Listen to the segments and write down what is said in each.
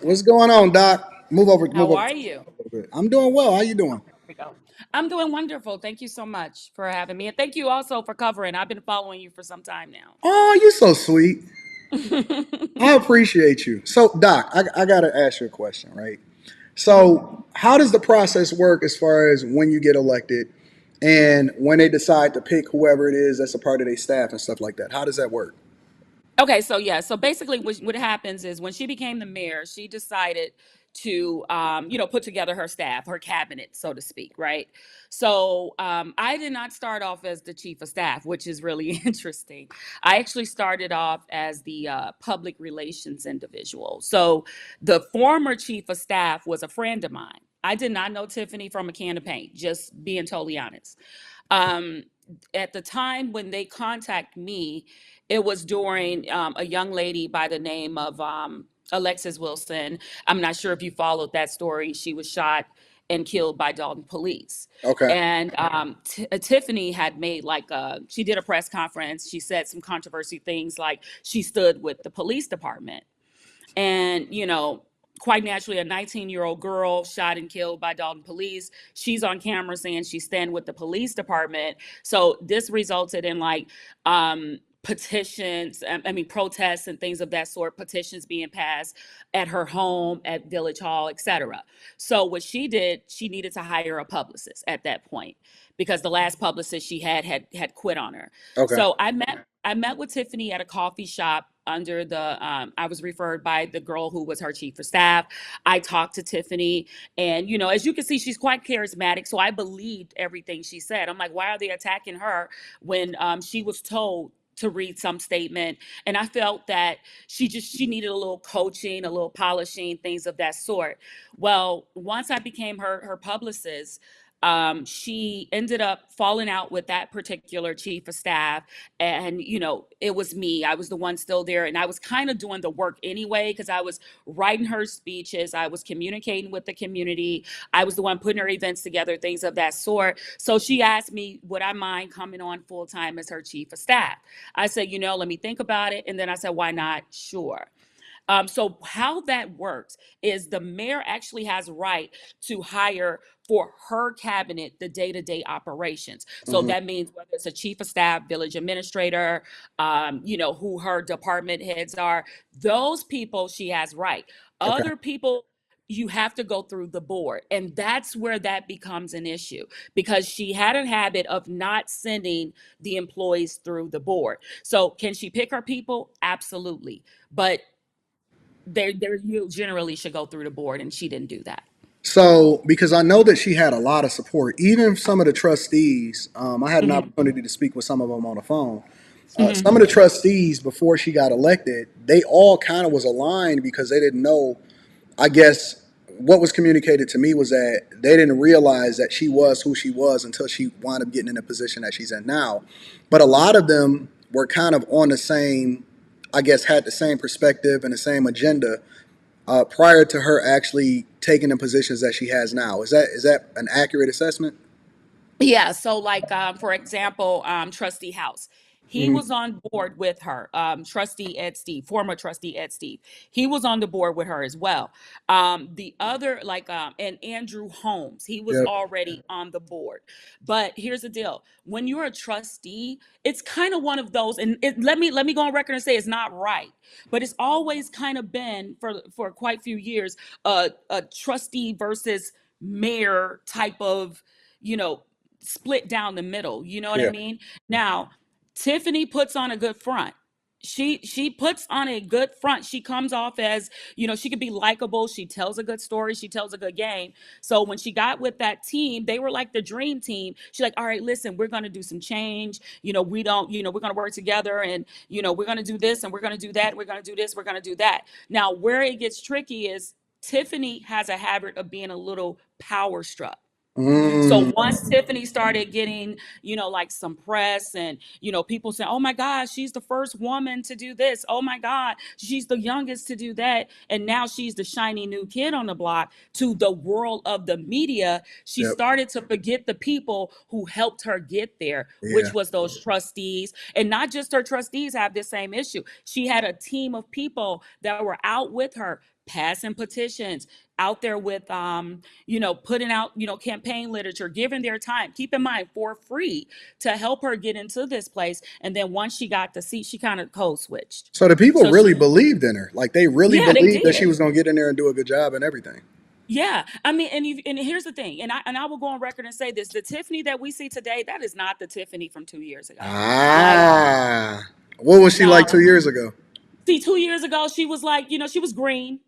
What's going on, Doc? Move How over are to you? a little bit. I'm doing well. How you doing? There we go. I'm doing wonderful. Thank you so much for having me. And thank you also for covering. I've been following you for some time Oh, you're so sweet. now. I appreciate you. So, Doc, I gotta ask you a question, right? Mhm. So, how does the process work as far as when you get elected and when they decide to pick whoever it is that's a part of their staff and stuff like that? How does that work? Okay, so yeah, so basically, what happens is when she became the mayor, she decided to, put together her staff, her cabinet, so to speak, right? So I did not start off as the chief of staff, which is really interesting. I actually started off as the public relations individual. So the former chief of staff was a friend of mine. I did not know Tiffany from a can of paint, just being totally honest. Um, at the time when they contact me, it was during a young lady by the name of Alexis Wilson. I'm not sure if you followed that story. She was shot and killed by Dalton police. Okay. And Tiffany had made she did a press conference. She said some controversy things like she stood with the police department. And, quite naturally, a 19-year-old girl shot and killed by Dalton police. She's on camera saying she's standing with the police department. So this resulted in petitions, I mean, protests and things of that sort, petitions being passed at her home, at Village Hall, etc. So what she did, she needed to hire a publicist at that point because the last publicist she had quit on her. Okay. So I met with Tiffany at a coffee shop under I was referred by the girl who was her chief of staff. I talked to Tiffany, and as you can see, she's quite charismatic. So I believed everything she said. I'm like, why are they attacking her when she was told to read some statement? And I felt that she needed a little coaching, a little polishing, things of that sort. Well, once I became her publicist, she ended up falling out with that particular chief of staff. And it was me. I was the one still there, and I was kind of doing the work anyway because I was writing her speeches, I was communicating with the community, I was the one putting her events together, things of that sort. So she asked me, would I mind coming on full time as her chief of staff? I said, let me think about it. And then I said, why not? Sure. So how that works is the mayor actually has right to hire for her cabinet the day-to-day operations. So Hmm. that means whether it's a chief of staff, village administrator, who her department heads are, those people she has right. Okay. Other people, you have to go through the board. And that's where that becomes an issue because she had a habit of not sending the employees through the board. So can she pick her people? Absolutely. But you generally should go through the board, and she didn't do that. So, because I know that she had a lot of support, even some of the trustees, I had an Hmm. opportunity to speak with some of them on the phone. Some Hmm. of the trustees before she got elected, they all kind of was aligned because they didn't know. I guess what was communicated to me was that they didn't realize that she was who she was until she wound up getting in the position that she's in now. But a lot of them were kind of on the same, I guess, had the same perspective and the same agenda prior to her actually taking the positions that she has now. Is that an accurate assessment? Yeah, so for example, Trustee House. He Hmm. was on board with her. Trustee Ed Steve, former Trustee Ed Steve. He was on the board with her as well. The other, and Andrew Holmes, he was Yep. already on the board. But here's the deal: when you're a trustee, it's kind of one of those. And let me go on record and say it's not right, but it's always kind of been for quite a few years a trustee versus mayor type of you know split down the middle. You know what I Yeah. mean? Now, Tiffany puts on a good front. She puts on a good front. She comes off as, she could be likable. She tells a good story. She tells a good game. So when she got with that team, they were like the dream team. She's like, all right, listen, we're gonna do some change. We don't, we're gonna work together and we're gonna do this and we're gonna do that. We're gonna do this, we're gonna do that. Now, where it gets tricky is Tiffany has a habit of being a little power struck. So Mm, once Tiffany started getting, some press and, people saying, oh my God, she's the first woman to do this. Oh my God, she's the youngest to do that. And now she's the shiny new kid on the block to the world of the media. She yep. started to forget the people who helped her get there, Yeah. which was those trustees. And not just her trustees have this same issue. She had a team of people that were out with her passing petitions, out there with you know, putting out, you know, campaign literature, giving their time, keep in mind, for free, to help her get into this place. And then once she got the seat, she kind of code switched. So the people So really she, believed in her. Like they really yeah, they believed that she did. was gonna get in there and do a good job and everything. Yeah, I mean, and here's the thing, and I will go on record and say this: the Tiffany that we see today, that is not the Tiffany from 2 years ago. Like, Ah, what was she like no. 2 years ago? See, 2 years ago, she was like, you know, she was green.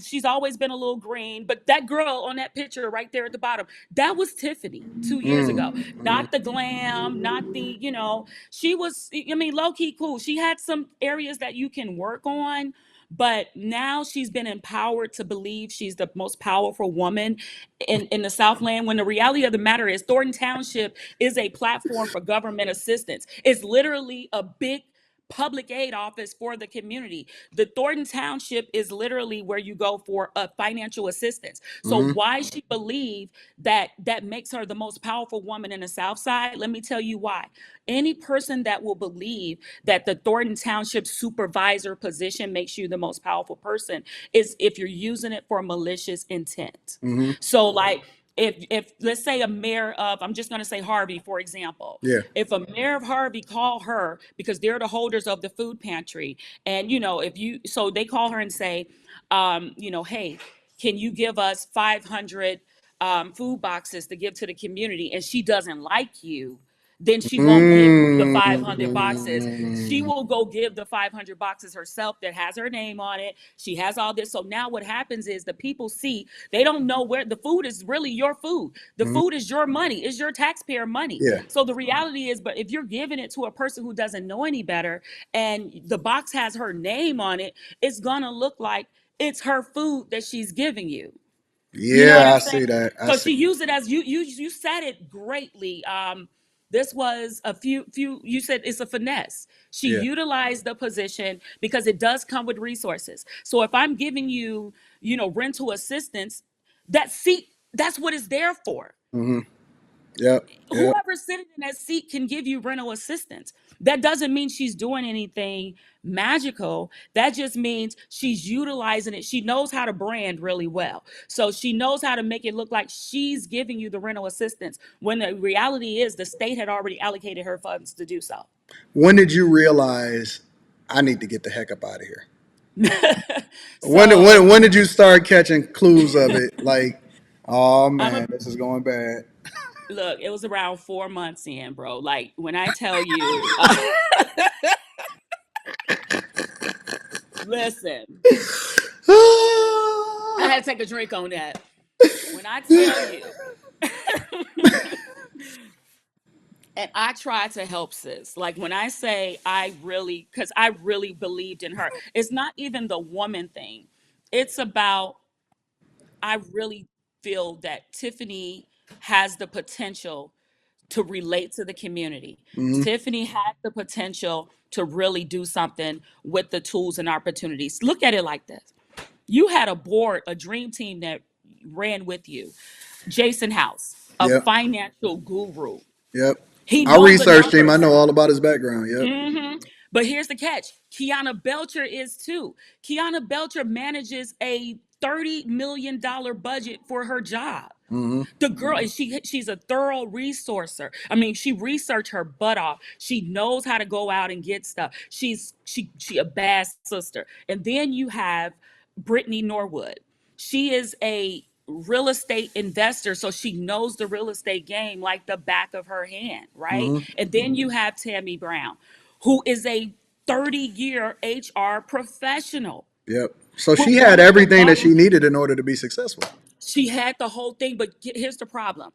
She's always been a little green. But that girl on that picture right there at the bottom, that was Tiffany 2 years ago. Not the glam, not the, you know, she was, I mean, low key cool. She had some areas that you can work on, but now she's been empowered to believe she's the most powerful woman in the Southland. When the reality of the matter is, Thornton Township is a platform for government assistance. It's literally a big public aid office for the community. The Thornton Township is literally where you go for a financial assistance. So Mm-hmm. why she believe that that makes her the most powerful woman in the South Side? Let me tell you why. Any person that will believe that the Thornton Township supervisor position makes you the most powerful person is if you're using it for malicious intent. Mm-hmm. So like if let's say a mayor of, I'm just going to say Harvey, for example, Yeah. if a mayor of Harvey call her because they're the holders of the food pantry, and you know, if you, so they call her and say, you know, hey, can you give us 500 food boxes to give to the community, and she doesn't like you, then she won't give you the 500 boxes. She Mm. will go give the 500 boxes herself that has her name on it. She has all this. So now what happens is the people see, they don't know where the food is really your food. The Mhm. food is your money, is your taxpayer money. Yeah. So the reality is, but if you're giving it to a person who doesn't know any better and the box has her name on it, it's gonna look like it's her food that she's giving you. You know what Yeah, I'm I saying? see that. I So see. she used it as you said it greatly. This was a few you said it's a finesse. She Yeah. utilized the position because it does come with resources. So if I'm giving you, you know, rental assistance, that seat, that's what it's there for. Mm-hmm. Yep. Yep. Whoever's sitting in that seat can give you rental assistance. That doesn't mean she's doing anything magical. That just means she's utilizing it. She knows how to brand really well. So she knows how to make it look like she's giving you the rental assistance when the reality is the state had already allocated her funds to do so. When did you realize I need to get the heck up out of here? So When did you start catching clues of it? Like, oh I'm man, a this is going bad. look, it was around 4 months in, bro. Like when I tell you, listen, I had to take a drink on that. When I tell you, and I tried to help sis. Like when I say I really, because I really believed in her, it's not even the woman thing. It's about, I really feel that Tiffany has the potential to relate to the community. Mm-hmm. Tiffany had the potential to really do something with the tools and opportunities. Look at it like this: you had a board, a dream team that ran with you. Jason House, a Yep. financial guru. Yep. He I knows the researched him. I numbers. know all about his background. Yep. Hmm. But here's the catch: Kiana Belcher is too. Kiana Belcher manages a $30 million budget for her job. Mm-hmm. The girl, and she's a thorough resourcer. I mean, she researched her butt off. She knows how to go out and get stuff. She a bad sister. And then you have Brittany Norwood. She is a real estate investor, so she knows the real estate game like the back of her hand, right? Mm-hmm. And then you have Tammy Brown, who is a 30-year HR professional Yep. So who she had comes from everything that she all, needed in order to be successful. she had the whole thing, but here's the problem.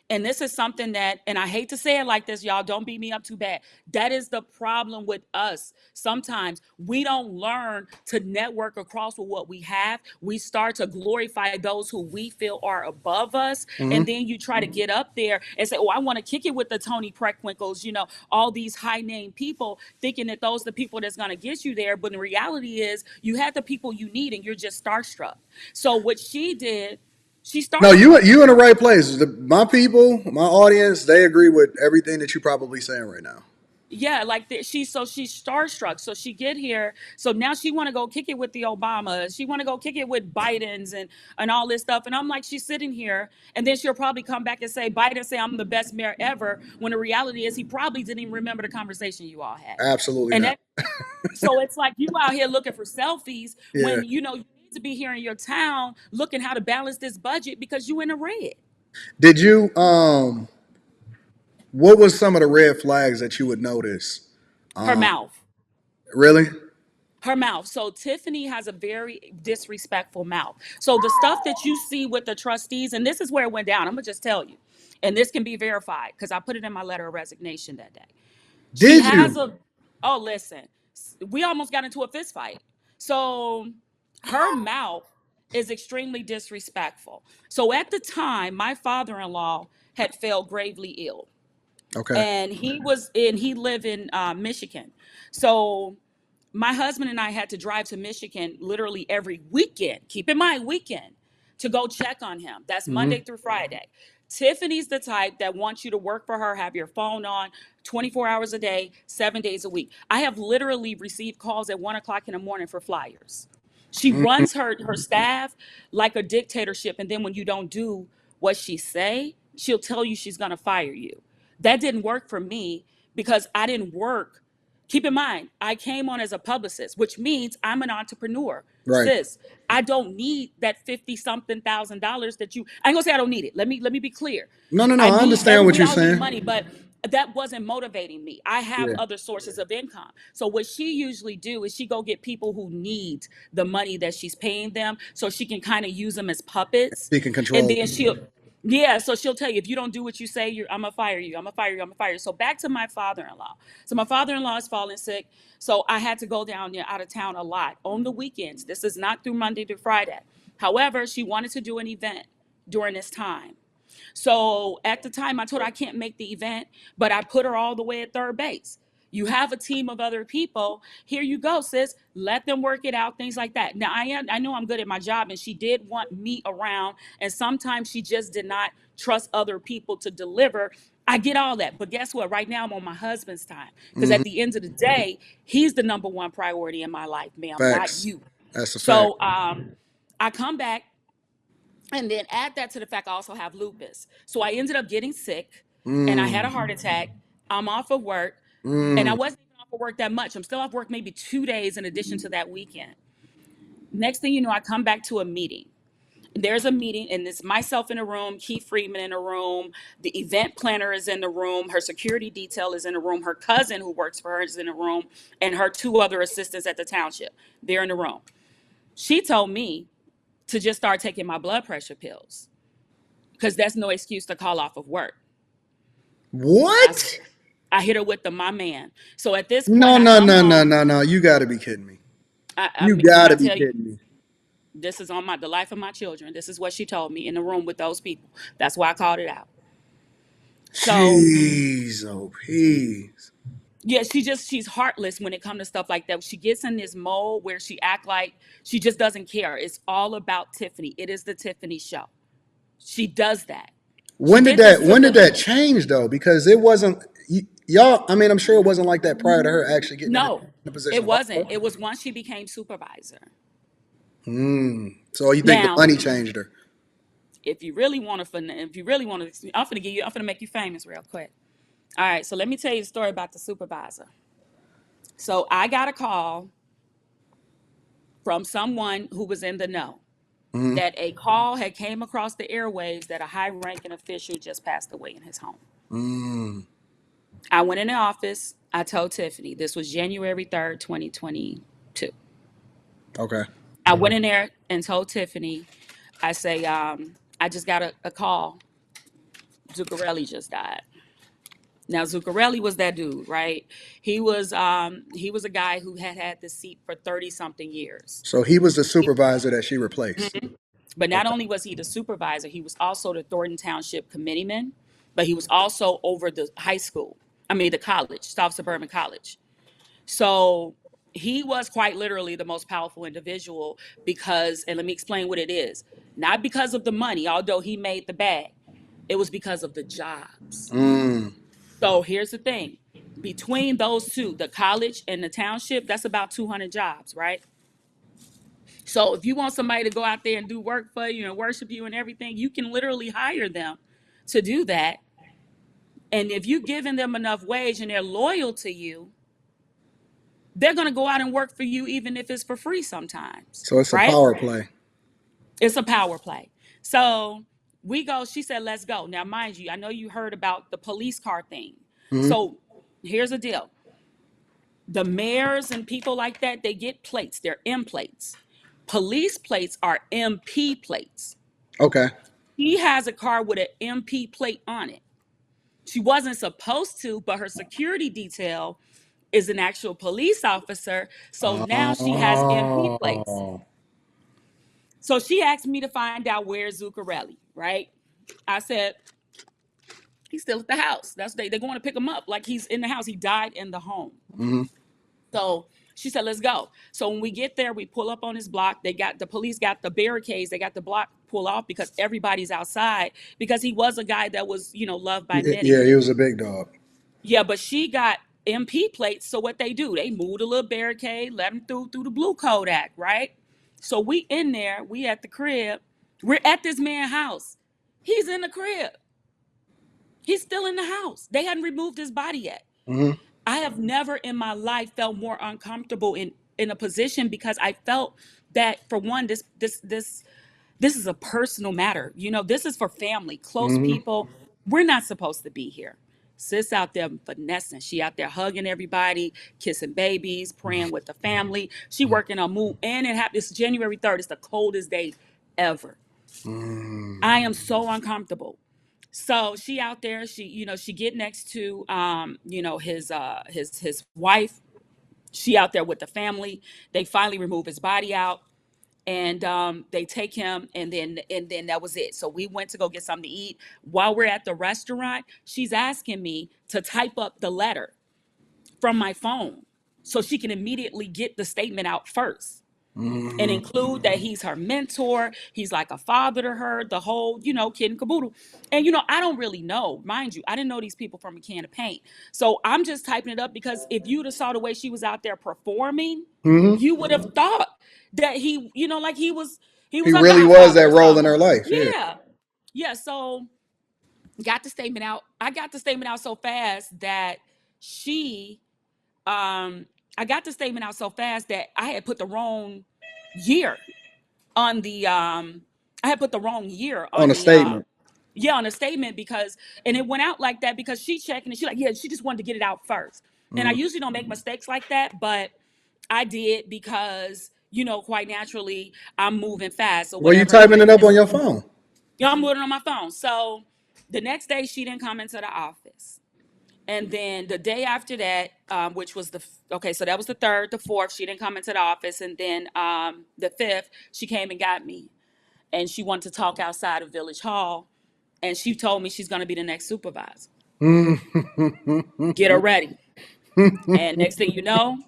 And this is something that, and I hate to say it like this, y'all, don't beat me up too bad. That is the problem with us. Sometimes we don't learn to network across with what we have. We start to glorify those who we feel are above us. And Mm-hmm. then you try to get up there and say, oh, I want to kick it with the Tony Preckwinkles, you know, all these high name people, thinking that those are the people that's going to get you there. But the reality is you had the people you need and you're just starstruck. So what she did, she No, starstruck. you in the right place. My people, my audience, they agree with everything that you're probably saying right now. Yeah, like she's starstruck. So she get here. So now she want to go kick it with the Obamas. She want to go kick it with Biden's and all this stuff. And I'm like, she's sitting here, and then she'll probably come back and say Biden say I'm the best mayor ever. When the reality is he probably didn't even remember the conversation you all had. Absolutely And not. that so it's like you out here looking for selfies Yeah. when you need to be here in your town looking how to balance this budget because you in the red. Did you what was some of the red flags that you would notice? Her mouth. Really? Her mouth. So Tiffany has a very disrespectful mouth. So the stuff that you see with the trustees, and this is where it went down. I'm gonna just tell you, and this can be verified because I put it in my letter of resignation that day. She Did has you? a. Oh, listen, we almost got into a fist fight. So her mouth is extremely disrespectful. So at the time, my father-in-law had fell gravely ill, Okay. and he lived in Michigan. So my husband and I had to drive to Michigan literally every weekend. Keep in mind, weekend to go check on him. That's Hmm. Monday through Friday. Tiffany's the type that wants you to work for her, have your phone on 24 hours a day, 7 days a week. I have literally received calls at 1 o'clock in the morning for flyers. She runs her staff like a dictatorship, and then when you don't do what she say, she'll tell you she's gonna fire you. That didn't work for me because I didn't work. Keep in mind, I came on as a publicist, which means I'm an entrepreneur. Right. Sis, I don't need that 50 something $1,000 that you I ain't gonna say I don't need it. Let me be clear. No, no, no. I I need understand what we you're all need saying. money, but that wasn't motivating me. I have Yeah. other sources of income. So what she usually do is she go get people who need the money that she's paying them so she can kind of use them as puppets. He can And control. then she'll yeah, so she'll tell you if you don't do what you say, I'm gonna fire you. I'm gonna fire you. I'm gonna fire you. So back to my father-in-law. So my father-in-law is falling sick. So I had to go down there out of town a lot on the weekends. This is not through Monday to Friday. However, she wanted to do an event during this time. So at the time, I told her I can't make the event, but I put her all the way at third base. You have a team of other people. Here you go, sis. Let them work it out, things like that. Now I know I'm good at my job, and she did want me around, and sometimes she just did not trust other people to deliver. I get all that, but guess what? Right now I'm on my husband's time because Hmm. at the end of the day, he's the number one priority in my life, ma'am, not Facts. you. That's a fact. So I come back and then add that to the fact I also have lupus. So I ended up getting sick and I had a Mm. heart attack. I'm off of work and I Mm. wasn't even off of work that much. I'm still off work maybe 2 days in addition to that weekend. Next thing you know, I come back to a meeting. There's a meeting and it's myself in a room, Keith Freeman in a room, the event planner is in the room, her security detail is in the room, her cousin who works for her is in the room, and her two other assistants at the township. They're in the room. She told me to just start taking my blood pressure pills because that's no excuse to call off of work. I What? said, I hit her with the my man. So at this point, No, I no, come no, no, home. no, no. You got to be kidding me. I You mean, when got I to be tell you, kidding me. this is on the life of my children. This is what she told me in the room with those people. That's why I called it out. So Jeez, oh, peas. yeah, she's heartless when it comes to stuff like that. She gets in this mold where she act like she just doesn't care. It's all about Tiffany. It is the Tiffany show. She does that. She When did did this that? to When did the that change though? Because it wasn't y'all. I mean, I'm sure it wasn't like that prior to her actually getting in no, a position it of wasn't. power. It was once she became supervisor. So you think the Now, money changed her? if you really want to, if you really want to, I'm gonna make you famous real quick. All right, so let me tell you the story about the supervisor. So I got a call from someone who was in the know Hmm. that a call had came across the airwaves that a high-ranking official just passed away in his home. Mm. I went in the office. I told Tiffany this was January 3rd, 2022. Okay. I went in there and told Tiffany, I say, I just got a call. Zuccarelli just died. Now Zuccarelli was that dude, right? He was a guy who had had the seat for 30 something years. So he was the supervisor that she replaced. But not Okay. only was he the supervisor, he was also the Thornton Township committeeman, but he was also over the high school. I mean the college, South Suburban College. So he was quite literally the most powerful individual because, and let me explain what it is. Not because of the money, although he made the bag. It was because of the jobs. Mm. So here's the thing. Between those two, the college and the township, that's about 200 jobs, right? So if you want somebody to go out there and do work for you and worship you and everything, you can literally hire them to do that. And if you're giving them enough wage and they're loyal to you, they're going to go out and work for you even if it's for free sometimes, So it's a right? power play. It's a power play. So we go, she said, let's go. Now, mind you, I know you heard about the police car thing. Hmm. So here's the deal. The mayors and people like that, they get plates. They're M plates. Police plates are MP plates. Okay. She has a car with an MP plate on it. She wasn't supposed to, but her security detail is an actual police officer. So now she has MP plates. Oh. So she asked me to find out where's Zuccarelli, right? I said, he's still at the house. That's they're going to pick him up. Like he's in the house. He died in the home. Hmm. So she said, let's go. So when we get there, we pull up on his block. The police got the barricades. They got the block pulled off because everybody's outside because he was a guy that was, loved by many. Yeah, he was a big dog. Yeah, but she got MP plates. So what they do, they moved a little barricade, let him through the blue Kodak, right? So we in there, we at the crib. We're at this man's house. He's in the crib. He's still in the house. They hadn't removed his body yet. Hmm. I have never in my life felt more uncomfortable in a position because I felt that for one, this is a personal matter. This is for family, close Hmm. people. We're not supposed to be here. Sis out there finessing. She out there hugging everybody, kissing babies, praying with the family. She working on move. And it happened. It's January 3rd. It's the coldest day ever. I am so uncomfortable. So she out there, she get next to his wife. She out there with the family. They finally remove his body out and they take him and then that was it. So we went to go get something to eat. While we're at the restaurant, she's asking me to type up the letter from my phone so she can immediately get the statement out first and Hmm. include that he's her mentor. He's like a father to her, the whole, kid and caboodle. And, I don't really know. Mind you, I didn't know these people from a can of paint. So I'm just typing it up because if you'd have saw the way she was out there performing, Hmm. you would have thought that like he was He a really was godfather that or role in something. her life. Yeah. Yeah. Yeah. So got the statement out. I got the statement out so fast that she um I got the statement out so fast that I had put the wrong year on the I had put the wrong year On on a the statement. yeah, on a statement because and it went out like that because she checking and she like, yeah, she just wanted to get it out first. And I Mm. usually don't make mistakes like that, but I did because, quite naturally I'm moving fast or Well, you whatever. typing it up on your phone. I'm moving on my phone. So the next day she didn't come into the office. And then the day after that, which was okay, so that was the third, the fourth, she didn't come into the office. And then the fifth, she came and got me. And she wanted to talk outside of Village Hall. And she told me she's going to be the next supervisor. Get her ready. And next thing you know,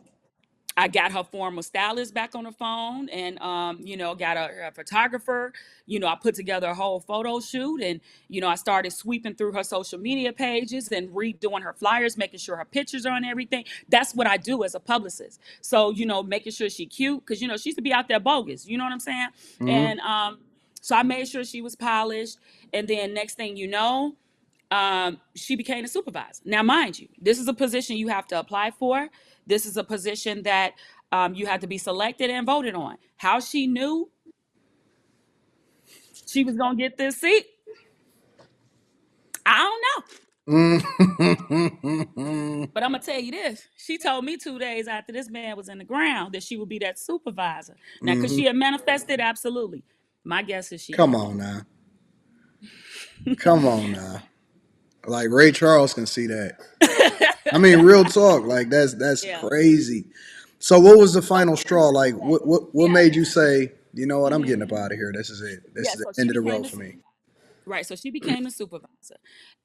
I got her former stylist back on the phone and, got a photographer. I put together a whole photo shoot and, I started sweeping through her social media pages and redoing her flyers, making sure her pictures are on everything. That's what I do as a publicist. So, making sure she cute because, she used to be out there bogus. You know what I'm saying? Hmm. And so I made sure she was polished. And then next thing you know, she became a supervisor. Now, mind you, this is a position you have to apply for. This is a position that you have to be selected and voted on. How she knew she was going to get this seat, I don't know. But I'm going to tell you this. She told me 2 days after this man was in the ground that she would be that supervisor. Now, could Hmm. she have manifested? Absolutely. My guess is she Come had. on now. Come on now. Like Ray Charles can see that. I mean, real talk. Like that's Yeah. crazy. So, what was the final straw? Like, what Yeah. made you say, you know what, I'm getting Hmm. up out of here. This is it. This Yeah. is the So she end of the became road a for me. supervisor. Right. So she became a supervisor.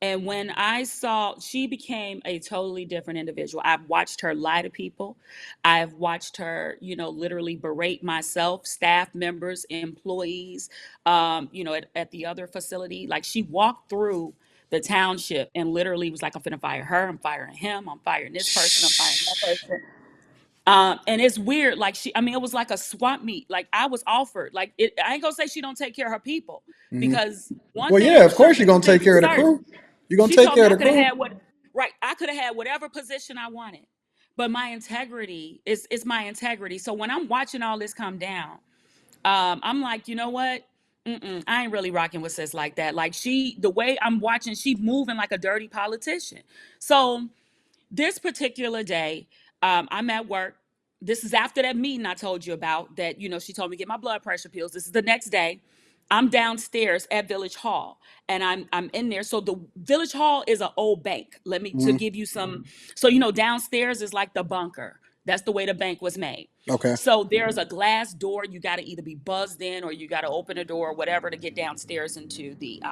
And when I saw, she became a totally different individual. I've watched her lie to people. I've watched her, literally berate myself, staff members, employees, at the other facility. Like she walked through the township, and literally was like, I'm finna fire her, I'm firing him, I'm firing this person, I'm firing that person. And it's weird, like I mean, it was like a swap meet. Like I was offered, like I ain't gonna say she don't take care of her people, Hmm. because one Well, yeah, thing, of course you're two gonna take things care for of the certain. crew. You're gonna She take told care me of I the could have crew. had what, right? I could have had whatever position I wanted, but my integrity is my integrity. So when I'm watching all this come down, I'm like, you know what? I ain't really rocking with sis like that. Like the way I'm watching, she moving like a dirty politician. So this particular day, I'm at work. This is after that meeting I told you about that, she told me to get my blood pressure pills. This is the next day. I'm downstairs at Village Hall, and I'm in there. So the Village Hall is an old bank. Let me to Hmm. give you some. So downstairs is like the bunker. That's the way the bank was made. Okay. So there's a glass door. You got to either be buzzed in, or you got to open a door or whatever to get downstairs into the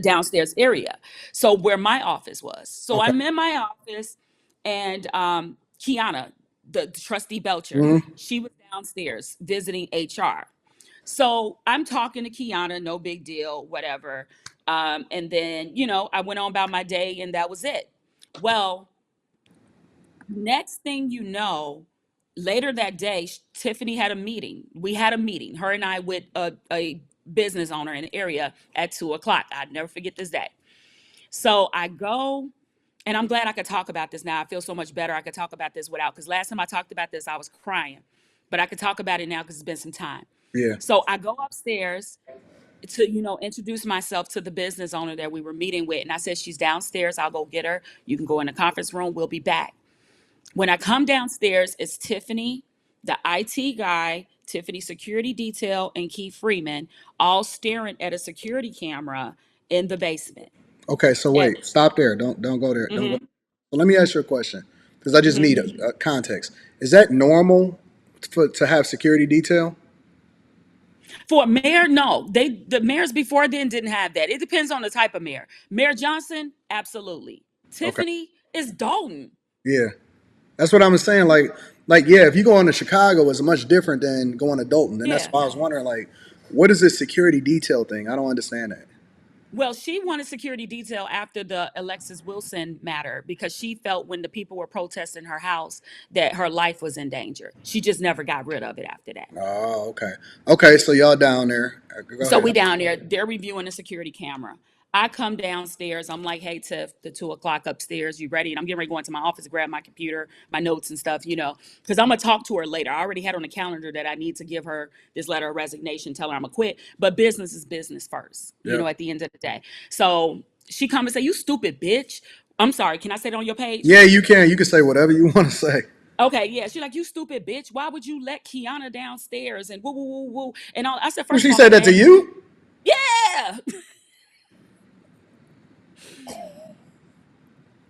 downstairs area. So where my office was. So Okay. I'm in my office, and Kiana, the trustee Belcher, Hmm. she was downstairs visiting HR. So I'm talking to Kiana, no big deal, whatever. And then, I went on about my day, and that was it. Well, next thing you know, later that day, Tiffany had a meeting. We had a meeting, her and I, with a business owner in the area at 2 o'clock. I'd never forget this day. So I go, and I'm glad I could talk about this now. I feel so much better. I could talk about this without, because last time I talked about this, I was crying. But I could talk about it now because it's been some time. Yeah. So I go upstairs to, introduce myself to the business owner that we were meeting with. And I said, she's downstairs. I'll go get her. You can go in the conference room. We'll be back. When I come downstairs, it's Tiffany, the IT guy, Tiffany security detail, and Keith Freeman, all staring at a security camera in the basement. Okay. So And wait, stop there. Don't go there. Don't go. mhm, So let me ask you a question, because I just need mhm. a context. Is that normal to have security detail? For a mayor, no. The mayors before then didn't have that. It depends on the type of mayor. Mayor Johnson, absolutely. Okay. Tiffany is Dalton. Yeah. That's what I'm saying. Like, yeah, if you go into Chicago, it's much different than going to Dalton. And that's Yeah. why I was wondering, like, what is this security detail thing? I don't understand that. Well, she wanted security detail after the Alexis Wilson matter, because she felt when the people were protesting her house that her life was in danger. She just never got rid of it after that. Oh, okay. Okay, so y'all down there. Go So ahead. we down there, they're reviewing the security camera. I come downstairs. I'm like, hey, Tiff, the 2 o'clock upstairs, you ready? And I'm getting ready to go into my office to grab my computer, my notes and stuff, because I'm going to talk to her later. I already had on the calendar that I need to give her this letter of resignation, tell her I'm going to quit. But business is business first, Yeah. at the end of the day. So she come and say, you stupid bitch. I'm sorry. Can I say it on your page? Yeah, you can. You can say whatever you want to say. Okay, yeah. She's like, you stupid bitch. Why would you let Kiana downstairs and woo, woo, woo, woo? And all, I said, Well, first of she all, her said that to name. you? Yeah.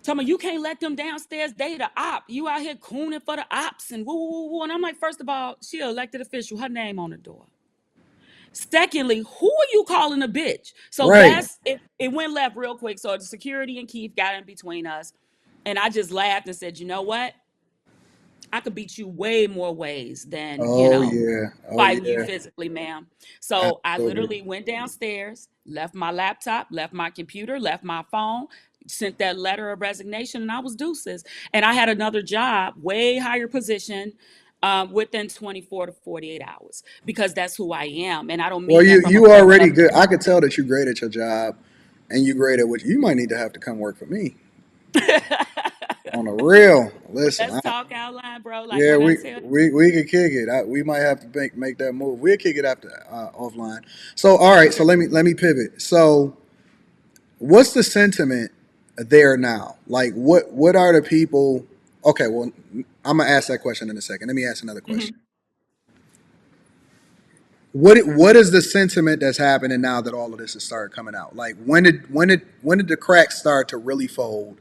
Tell me, you can't let them downstairs. They the op. You out here cooning for the ops and woo, woo, woo, woo. And I'm like, first of all, she an elected official. Her name on the door. Secondly, who are you calling a bitch? So Right. that's it. It went left real quick. So the security and Keith got in between us. And I just laughed and said, you know what? I could beat you way more ways than, Oh, yeah. Oh, fighting you yeah. physically, ma'am. So I Absolutely. literally went downstairs, left my laptop, left my computer, left my phone, sent that letter of resignation, and I was deuces. And I had another job, way higher position, within 24 to 48 hours, because that's who I am. And I don't Well, mean that from a you place already of, good. I could tell that you're great at your job, and you're great at what you might need to have to come work for me on the real. Listen, let's talk out loud, bro. Like yeah, when I we tell we could kick it. We might have to make that move. We'll kick it after offline. So, all right. So let me pivot. So, what's the sentiment there now? Like, what are the people? Okay, well, I'm gonna ask that question in a second. Let me ask another you, question. What is the sentiment that's happening now that all of this has started coming out? Like, when did the cracks start to really fold?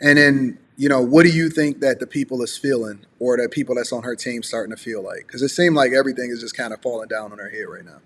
And then, what do you think that the people is feeling, or that people that's on her team starting to feel like? Because it seemed like everything is just kind of falling down on her head right now.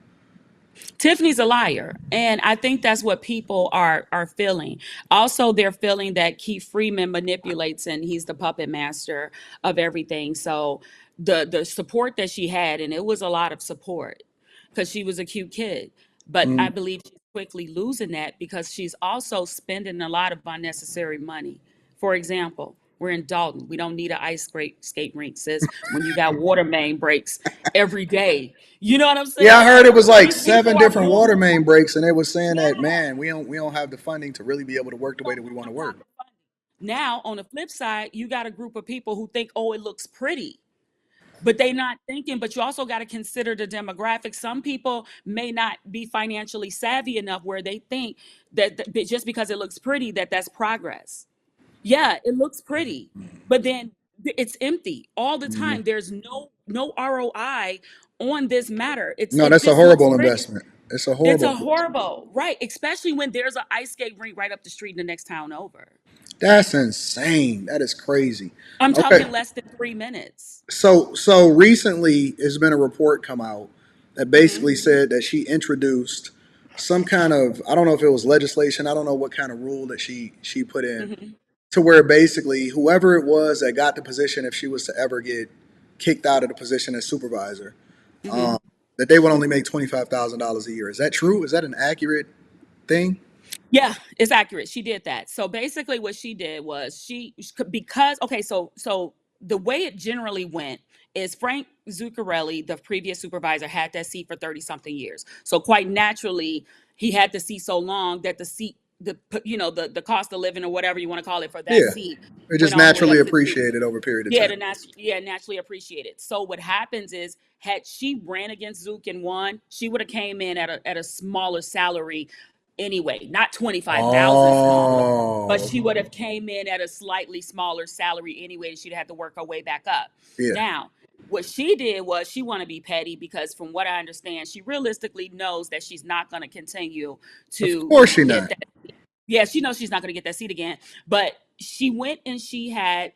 Tiffany's a liar, and I think that's what people are feeling. Also, they're feeling that Keith Freeman manipulates, and he's the puppet master of everything. So the support that she had, and it was a lot of support, because she was a cute kid, but I Mm, believe she's quickly losing that because she's also spending a lot of unnecessary money. For example, we're in Dalton. We don't need an skate rink, sis, when you got water main breaks every day. You know what I'm Yeah, I saying? heard it Like was like these people 7 are different doing, water main breaks, and they were saying yeah, that, man, we don't have the funding to really be able to work the way don't that we have want the to work. proper funding. Now, on the flip side, you got a group of people who think, oh, it looks pretty, but they not thinking. But you also got to consider the demographics. Some people may not be financially savvy enough where they think that just because it looks pretty, that that's progress. Yeah, it looks pretty, but then it's empty all the Mhm. time. There's no ROI on this matter. No, It that's a just looks horrible pretty. investment. It's a It's horrible a investment. horrible, right, especially when there's an ice skate rink right up the street in the next town over. That's insane. That is crazy. I'm Okay, talking less than 3 minutes. so recently there's been a report come out that Hmm. basically said that she introduced some kind of, I don't know if it was legislation, I don't know what kind of rule that she put in, Hmm. to where basically whoever it was that got the position, if she was to ever get kicked out of the position as supervisor, Hmm. um, that they would only make $25,000 a year. Is that true? Is that an accurate thing? Yeah, it's accurate. She did that. So basically, what she did was because okay, so the way it generally went is Frank Zuccarelli, the previous supervisor, had that seat for 30 something years. So quite naturally, he had the seat so long that the seat, the cost of living or whatever you want to call it for that Yeah, seat it went just all the way naturally up to two. appreciated over a period of Yeah, time. naturally appreciated. So what happens is, had she ran against Zook and won, she would have came in at a smaller salary anyway, not 25,000 smaller, but Oh, she would have came in at a slightly smaller salary anyway, and she'd have to work her way back up. yeah. Now, what she did was she want to be petty because from what I understand, she realistically knows that she's not going to continue Of to course she get not. that. Yeah, she knows she's not going to get that seat again, but she went and she had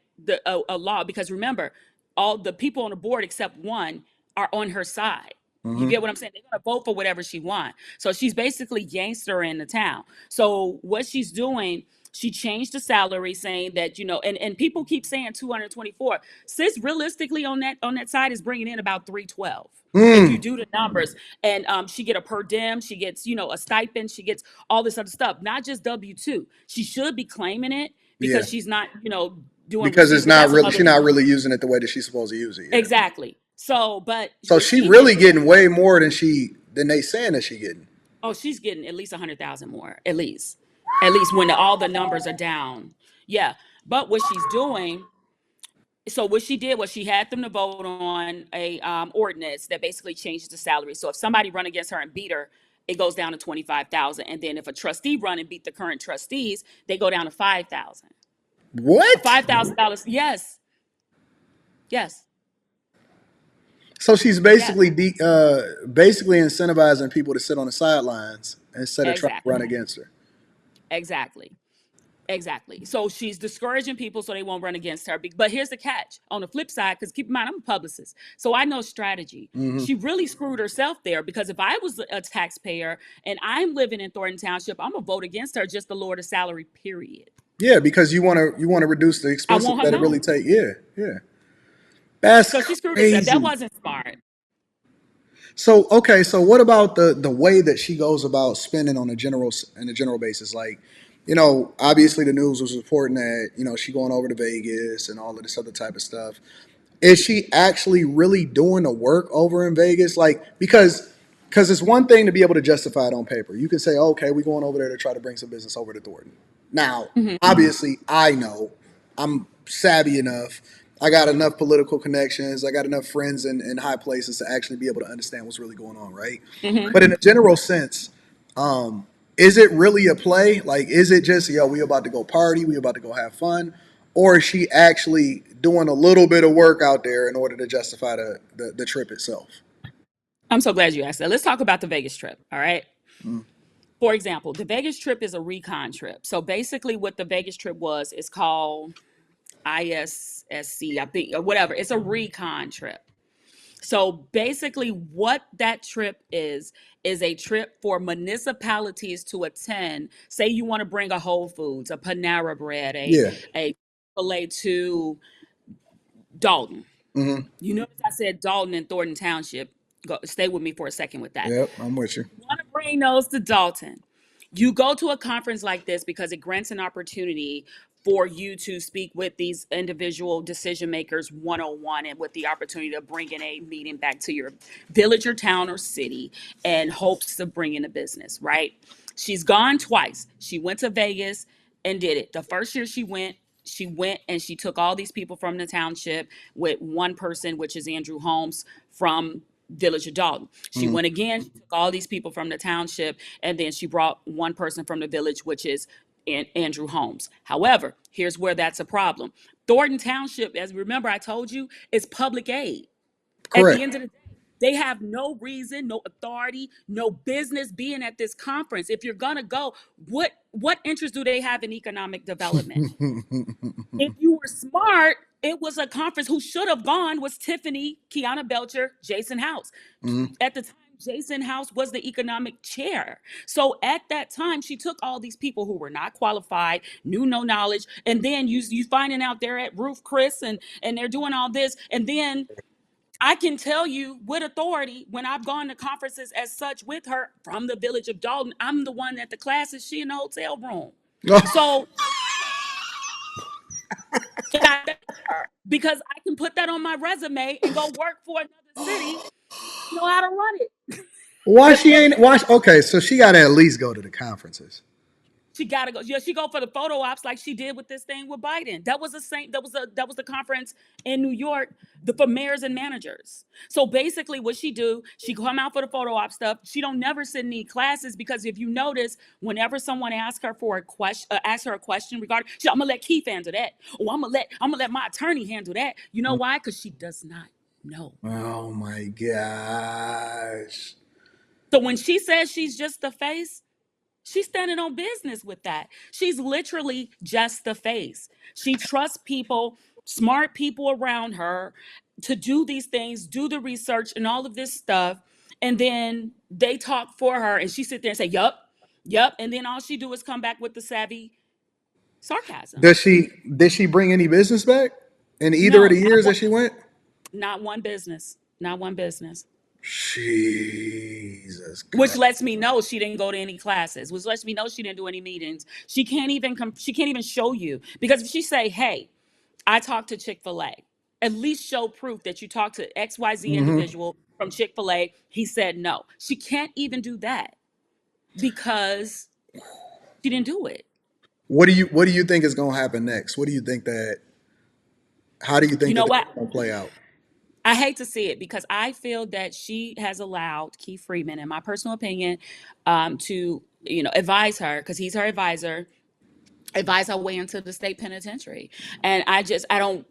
a law because remember, all the people on the board except one are on her side. You Hmm. get what I'm saying? They're gonna vote for whatever she wants. So she's basically gangster in the town. So what she's doing, she changed the salary, saying that and people keep saying 224. Sis, realistically, on that side is bringing in about 312 if you Mm, do the numbers. And she get a per diem, she gets a stipend, she gets all this other stuff, not just W-2. She should be claiming it yeah, because she's not doing because receipts, it's but not that's really, another she's not story. really using it the way that she's supposed to use it. Yeah. Exactly. So, but So what she she did really was, getting way more than they saying that she getting. oh, she's getting at least 100,000 more, at least when all the numbers are down. Yeah. But what she's doing, so what she did was she had them to vote on a ordinance that basically changes the salary. So if somebody run against her and beat her, it goes down to 25,000. And then if a trustee run and beat the current trustees, they go down to 5,000. A What? $5,000. Yes. Yes. So she's Yes. basically incentivizing people to sit on the sidelines instead of trying to run Exactly. against her. Exactly. Exactly. So she's discouraging people so they won't run against her. But here's the catch on the flip side, because keep in mind, I'm a publicist. So I know strategy. Hmm. She really screwed herself there because if I was a taxpayer and I'm living in Thornton Township, I'm going to vote against her just to lower the salary, period. Yeah, because you want to reduce the I expenses want her that it really known. take. Yeah, yeah. That's So she screwed herself. That crazy. wasn't smart. So okay, so what about the way that she goes about spending on a general basis? Like, obviously the news was reporting that she going over to Vegas and all of this other type of stuff. Is she actually really doing the work over in Vegas? Like, because it's one thing to be able to justify it on paper. You can say, okay, we're going over there to try to bring some business over to Thornton. Now, Hmm. obviously, I know I'm savvy enough. I got enough political connections. I got enough friends in high places to actually be able to understand what's really going on, right? Hmm. But in a general sense, um, is it really a play? Like, is it just, yo, we about to go party, we about to go have fun? Or is she actually doing a little bit of work out there in order to justify the trip itself? I'm so glad you asked that. Let's talk about the Vegas trip. All right. Mm. For example, the Vegas trip is a recon trip. So basically, what the Vegas trip was is called ISSC, I think, or whatever. It's a recon trip. So basically, what that trip is a trip for municipalities to attend. Say you want to bring a Whole Foods, a Panera Bread, Yeah. a Chick-fil-A to Dalton. Hmm. You notice I said Dalton and Thornton Township. Stay with me for a second with that. Yep. I'm with you. Want to bring those to Dalton. You go to a conference like this because it grants an opportunity for you to speak with these individual decision makers one-on-one, and with the opportunity to bring in a meeting back to your village or town or city and hopes to bring in a business, right? She's gone twice. She went to Vegas and did it. The first year she went and she took all these people from the township with one person, which is Andrew Holmes from Village of Dalton. She Mhm. went again, she took all these people from the township, and then she brought one person from the village, which is Andrew Holmes. However, here's where that's a problem. Thornton Township, as remember I told you, is public aid. At the Correct. end of the day, they have no reason, no authority, no business being at this conference. If you're gonna go, what interest do they have in economic development? If you were smart, it was a conference. Who should have gone was Tiffany, Kiana Belcher, Jason House. Mhm. At the time, Jason House was the economic chair. So at that time, she took all these people who were not qualified, knew no knowledge, and then you finding out they're at Roof Chris and they're doing all this, and then I can tell you with authority, when I've gone to conferences as such with her from the village of Dalton, I'm the one at the classes, she in the hotel room. So, and I thank her because I can put that on my resume and go work for another city, know how to run it. Why At she the end of ain't? the Why? Okay, so she got to at least go to the conferences. She gotta go. Yeah, she go for the photo ops like she did with this thing with Biden. That was the same. That was the conference in New York, for mayors and managers. So basically, what she do? She come out for the photo op stuff. She don't never sit in any classes because if you notice, whenever someone asks her for a question, asks her a question regarding, I'm gonna let Keith handle that. Or I'm gonna let my attorney handle that. You know why? Because she does not know. Oh my gosh. So when she says she's just the face, she's standing on business with that. She's literally just the face. She trusts people, smart people around her to do these things, do the research and all of this stuff. And then they talk for her and she sit there and say, yup, yup. And then all she do is come back with the savvy sarcasm. Did she bring any business back in either of No, the years that she went? not one business. Not one business. Jesus Which Christ. lets me know she didn't go to any classes, which lets me know she didn't do any meetings. She can't even show you, because if she say, hey, I talked to Chick-fil-A, at least show proof that you talked to XYZ Hmm. individual from Chick-fil-A. He said no. She can't even do that because she didn't do it. What do you think is going to happen next? What do you think that? How do you You think that know this what? is going to play out? I hate to see it because I feel that she has allowed Keith Freeman, in my personal opinion, to advise her, because he's her advise her way into the state penitentiary. And I don't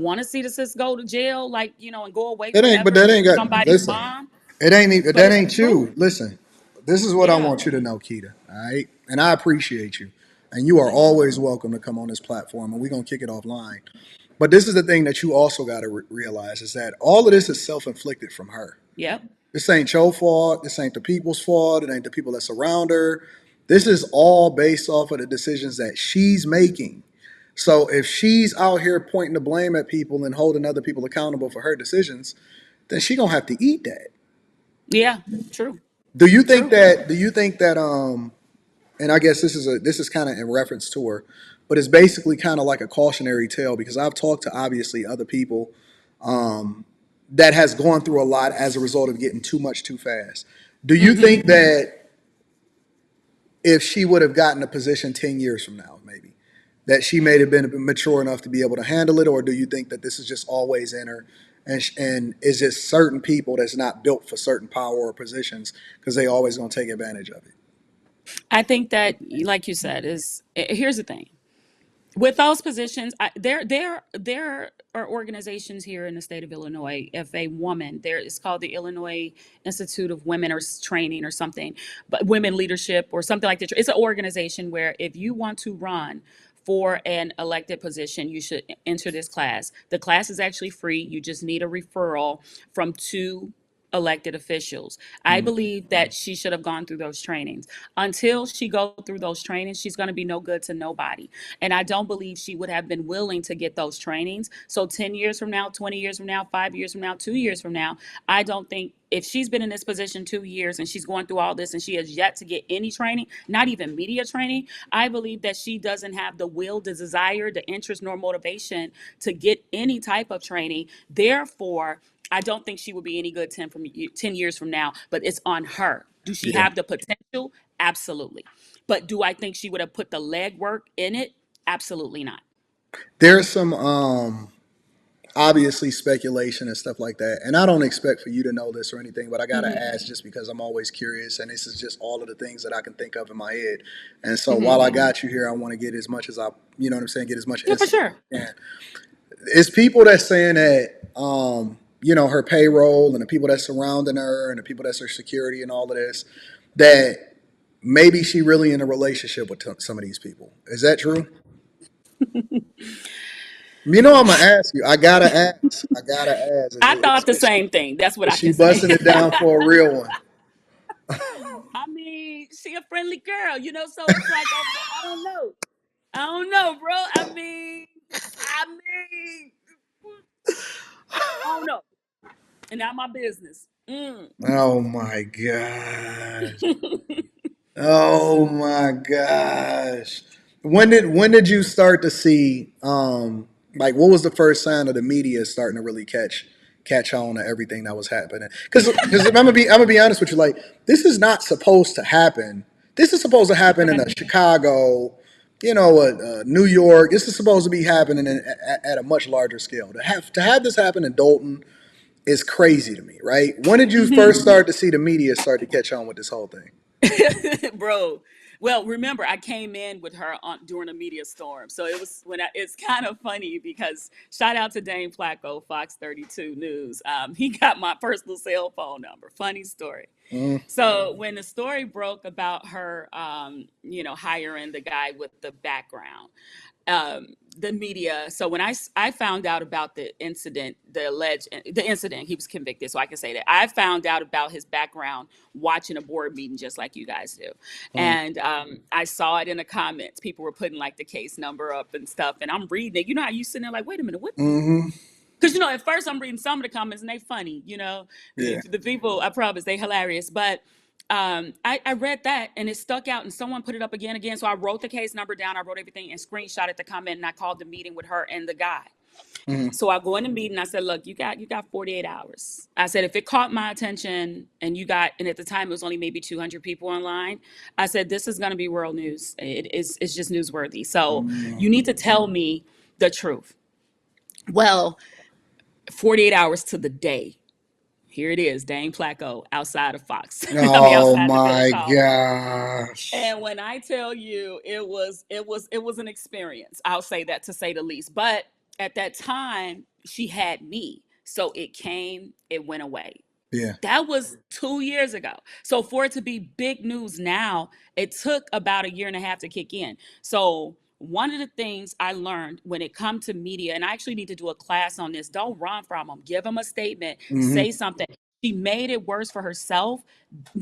want to see the sis go to jail, like, and go away It ain't. But forever that being ain't got. somebody's Listen. mom. It ain't. But That it's the ain't you. truth. Listen. This is what I Yeah. want you to know, Keita. All right. And I appreciate you. And you are always welcome to come on this platform, and we're gonna kick it offline. But this is the thing that you also got to realize is that all of this is self-inflicted from her. Yep. This ain't your fault. This ain't the people's fault. It ain't the people that surround her. This is all based off of the decisions that she's making. So if she's out here pointing the blame at people and holding other people accountable for her decisions, then she gonna have to eat that. Yeah. True. Do you think True. that? Do you think that? And I guess this is kind of in reference to her, but it's basically kind of like a cautionary tale because I've talked to obviously other people um, that has gone through a lot as a result of getting too much too fast. Do you Hmm. think that if she would have gotten a position 10 years from now, maybe, that she may have been mature enough to be able to handle it, or do you think that this is just always in her, and is just certain people that's not built for certain power or positions because they always gonna take advantage of it? I think that, like you said, here's the thing. With those positions, there are organizations here in the state of Illinois. If a woman, there it's called the Illinois Institute of Women or Training or something, but women leadership or something like that. It's an organization where if you want to run for an elected position, you should enter this class. The class is actually free. You just need a referral from two elected officials. I believe that she should have gone through those trainings. Until she go through those trainings, she's going to be no good to nobody. And I don't believe she would have been willing to get those trainings. So 10 years from now, 20 years from now, 5 years from now, 2 years from now, I don't think if she's been in this position 2 years and she's going through all this and she has yet to get any training, not even media training, I believe that she doesn't have the will, the desire, the interest, nor motivation to get any type of training. Therefore, I don't think she will be any good 10 years from now, but it's on her. Do she Yeah. have the potential? Absolutely. But do I think she would have put the legwork in it? Absolutely not. There's some obviously speculation and stuff like that. And I don't expect for you to know this or anything, but I gotta Hmm. ask just because I'm always curious, and this is just all of the things that I can think of in my head. And so while Hmm. I got you here, I want to get as much as I, you know what I'm saying, get as much Yeah, for insight sure. as I can. It's people that's saying that, her payroll and the people that's surrounding her and the people that's her security and all of this, that maybe she really in a relationship with some of these people. Is that true? You know, I'm gonna ask you. I gotta ask. I gotta ask. I thought the same thing. That's what Is I she can say. busting it down for a real one? I mean, she a friendly girl, so it's like, okay, I don't know. I don't know, bro. I mean, I don't know. And not my business. Mm. Oh my gosh. Oh my gosh. When did you start to see like what was the first sign of the media starting to really catch on to everything that was happening? Because I'm gonna be honest with you, like this is not supposed to happen. This is supposed to happen in a Chicago, New York. This is supposed to be happening at a much larger scale. To have this happen in Dalton is crazy to me, right? When did you first start to see the media start to catch on with this whole thing? Bro. Well, remember, I came in with her during a media storm, so it's kind of funny because shout out to Dane Flacco, Fox 32 News. He got my personal cell phone number. Funny story. Mm, So when the story broke about her, hiring the guy with the background, the media. So when I found out about the incident, the incident, he was convicted. So I can say that I found out about his background watching a board meeting, just like you guys do, mm, and I saw it in the comments. People were putting like the case number up and stuff, and I'm reading it. You know how you sitting there like, wait a minute, what? mm-hmm. Because at first I'm reading some of the comments and they funny. Yeah. The people, I promise, they hilarious. But I read that and it stuck out, and someone put it up again. So I wrote the case number down. I wrote everything and screenshotted the comment, and I called the meeting with her and the guy. Mm-hmm. So I go in the meeting. I said, "Look, you got 48 hours." I said, "If it caught my attention, and at the time it was only maybe 200 people online, I said this is going to be world news. It's just newsworthy. So you need to tell me the truth." Well, 48 hours to the day. Here it is, Dane Flacco outside of Fox. I mean, Oh outside the Village my Hall. gosh. And when I tell you, it was an experience. I'll say that to say the least. But at that time, she had me, so it came, it went away. Yeah. That was 2 years ago. So for it to be big news now, it took about a year and a half to kick in. So one of the things I learned when it comes to media, and I actually need to do a class on this, don't run from them. Give them a statement, Mm-hmm. say something. She made it worse for herself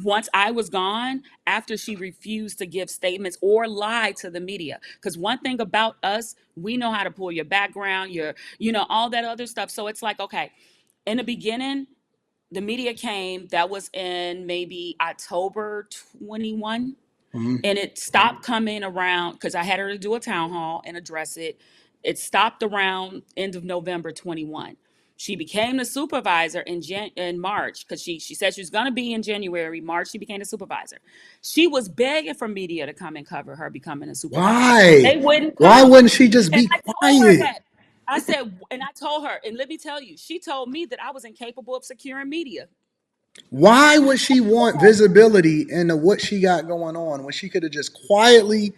once I was gone after she refused to give statements or lie to the media. Because one thing about us, we know how to pull your background, all that other stuff. So it's like, okay, in the beginning, the media came, that was in maybe October 21, Mm-hmm. and it stopped coming around because I had her to do a town hall and address it. It stopped around end of November 21. She became the supervisor in March because she said she was going to be in January. March, she became the supervisor. She was begging for media to come and cover her becoming a supervisor. Why? They wouldn't Why come. wouldn't she just And be I told her quiet? that. I said, and I told her, and let me tell you, she told me that I was incapable of securing media. Why would she want visibility into what she got going on when she could have just quietly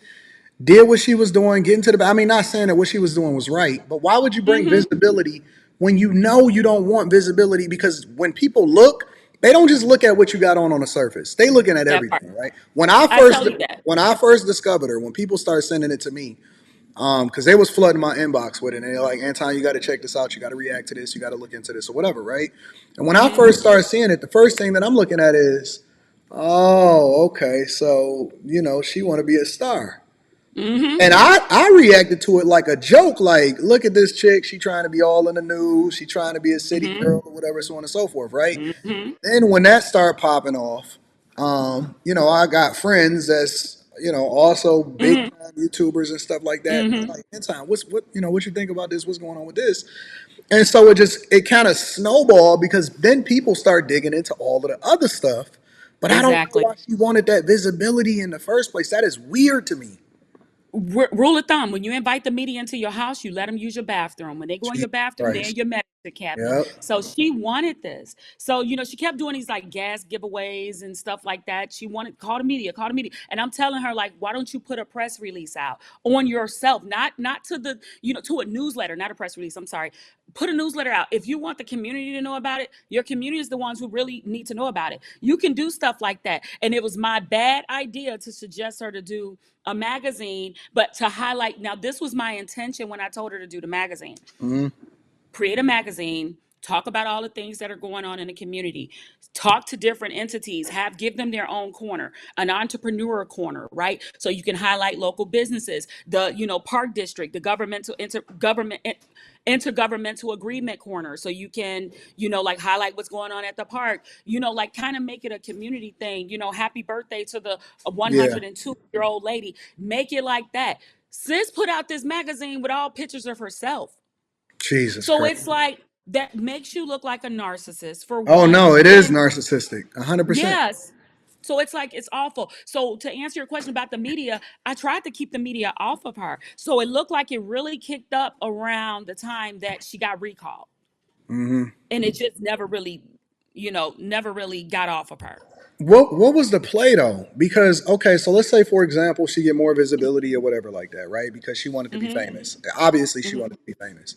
did what she was doing, get into the. I mean, not saying that what she was doing was right, but why would you bring Hmm. visibility when you know you don't want visibility? Because when people look, they don't just look at what you got on the surface. They looking at That part. everything, right? When I I first tell you that. when I first discovered her, when people start sending it to me, Because they was flooding my inbox with it, and they're like, Anton, you got to check this out. You got to react to this. You got to look into this or whatever, right? And when I Mm-hmm. first started seeing it, the first thing that I'm looking at is, oh, okay, so she want to be a star. Mm-hmm. And I reacted to it like a joke, like, look at this chick, she trying to be all in the news, she trying to be a city Mm-hmm. girl or whatever, so on and so forth, right? Mm-hmm. Then when that started popping off, I got friends that's also big Mm-hmm. time YouTubers and stuff like that. And they're Mm-hmm. like, Anton, what you think about this? What's going on with this? And so it kind of snowballed because then people start digging into all of the other stuff. But I don't know Exactly. why she wanted that visibility in the first place. That is weird to me. Rule of thumb: when you invite the media into your house, you let them use your bathroom. When they go in Jesus your bathroom, they're in Christ. your medicine cabinet. Yep. So she wanted this. So she kept doing these like gas giveaways and stuff like that. She wanted call the media, and I'm telling her like, why don't you put a press release out on yourself, not to the to a newsletter, not a press release. I'm sorry. Put a newsletter out. If you want the community to know about it, your community is the ones who really need to know about it. You can do stuff like that. And it was my bad idea to suggest her to do a magazine, but to highlight. Now, this was my intention when I told her to do the magazine. Hmm. Create a magazine, talk about all the things that are going on in the community, talk to different entities, give them their own corner, an entrepreneur corner, right? So you can highlight local businesses, the park district, the intergovernmental agreement corner, so you can like highlight what's going on at the park, like kind of make it a community thing. Happy birthday to the Yeah. 102-year-old lady. Make it like that. Sis put out this magazine with all pictures of herself. Jesus So Christ. it's like that makes you look like a narcissist for Oh one. no, it And is then, narcissistic. 100%. yes. So it's like it's awful. So to answer your question about the media, I tried to keep the media off of her. So it looked like it really kicked up around the time that she got recalled. Hmm. And it just never really got off of her. What was the play though? Because okay, so let's say for example she get more visibility or whatever like that, right? Because she wanted to be Mm-hmm. famous. Obviously, she Mm-hmm. wanted to be famous.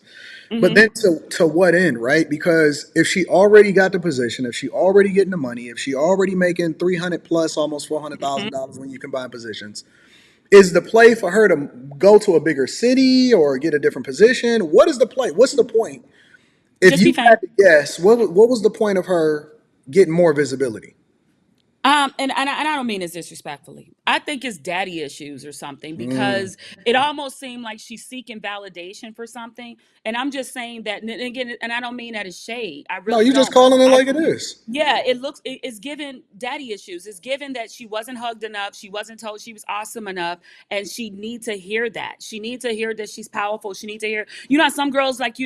But Mm-hmm. then to what end, right? Because if she already got the position, if she already getting the money, if she already making 300 plus, almost four hundred Mm-hmm. thousand dollars when you combine positions, is the play for her to go to a bigger city or get a different position? What is the play? What's the point? If Just be you had famous. to guess, what was the point of her getting more visibility? And I don't mean this disrespectfully. I think it's daddy issues or something, Mm. because it almost seemed like she's seeking validation for something. And I'm just saying that, and again, and I don't mean that as shade. I No, really you just don't. calling it I like it is. Yeah, it's given daddy issues. It's given that she wasn't hugged enough. She wasn't told she was awesome enough, and she needs to hear that. She needs to hear that she's powerful. She needs to hear, how some girls like,